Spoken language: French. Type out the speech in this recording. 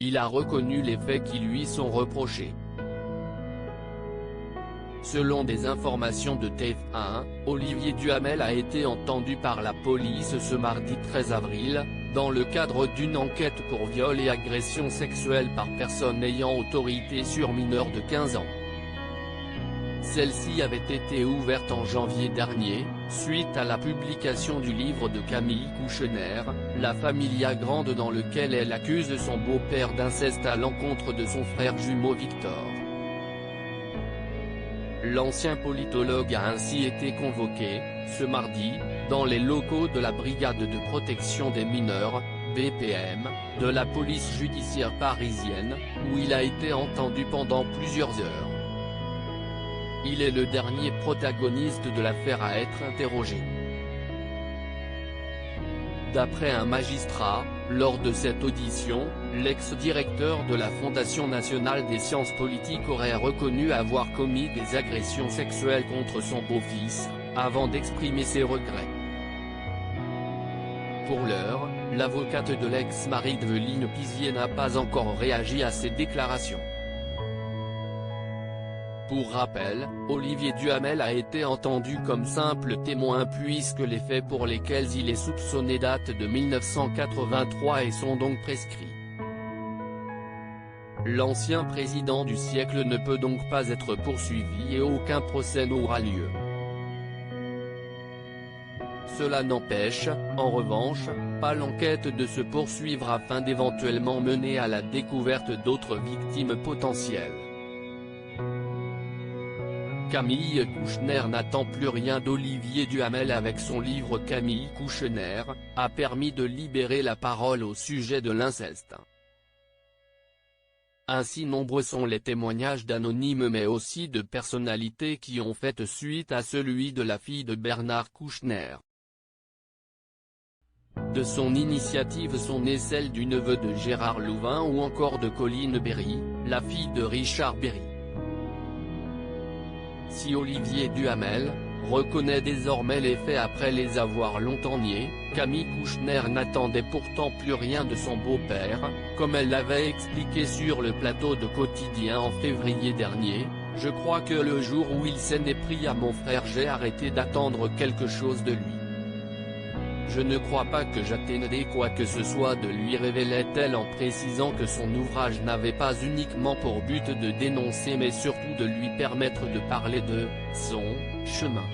il a reconnu les faits qui lui sont reprochés. Selon des informations de TF1, Olivier Duhamel a été entendu par la police ce mardi 13 avril, dans le cadre d'une enquête pour viol et agression sexuelle par personne ayant autorité sur mineur de 15 ans. Celle-ci avait été ouverte en janvier dernier, suite à la publication du livre de Camille Kouchner, La Familia Grande, dans lequel elle accuse son beau-père d'inceste à l'encontre de son frère jumeau Victor. L'ancien politologue a ainsi été convoqué, ce mardi, dans les locaux de la Brigade de protection des mineurs, BPM, de la police judiciaire parisienne, où il a été entendu pendant plusieurs heures. Il est le dernier protagoniste de l'affaire à être interrogé. D'après un magistrat, lors de cette audition, l'ex-directeur de la Fondation nationale des sciences politiques aurait reconnu avoir commis des agressions sexuelles contre son beau-fils, avant d'exprimer ses regrets. Pour l'heure, l'avocate de l'ex-mari d'Evelyne Pizier n'a pas encore réagi à ces déclarations. Pour rappel, Olivier Duhamel a été entendu comme simple témoin puisque les faits pour lesquels il est soupçonné datent de 1983 et sont donc prescrits. L'ancien président du siècle ne peut donc pas être poursuivi et aucun procès n'aura lieu. Cela n'empêche, en revanche, pas l'enquête de se poursuivre afin d'éventuellement mener à la découverte d'autres victimes potentielles. Camille Kouchner n'attend plus rien d'Olivier Duhamel. Avec son livre Camille Kouchner, a permis de libérer la parole au sujet de l'inceste. Ainsi nombreux sont les témoignages d'anonymes mais aussi de personnalités qui ont fait suite à celui de la fille de Bernard Kouchner. De son initiative sont nées celles du neveu de Gérard Louvain ou encore de Colline Berry, la fille de Richard Berry. Si Olivier Duhamel reconnaît désormais les faits après les avoir longtemps niés, Camille Kouchner n'attendait pourtant plus rien de son beau-père, comme elle l'avait expliqué sur le plateau de Quotidien en février dernier. « Je crois que le jour où il s'en est pris à mon frère, j'ai arrêté d'attendre quelque chose de lui. Je ne crois pas que j'attendais quoi que ce soit de lui », révélait-elle en précisant que son ouvrage n'avait pas uniquement pour but de dénoncer mais surtout de lui permettre de parler de son chemin.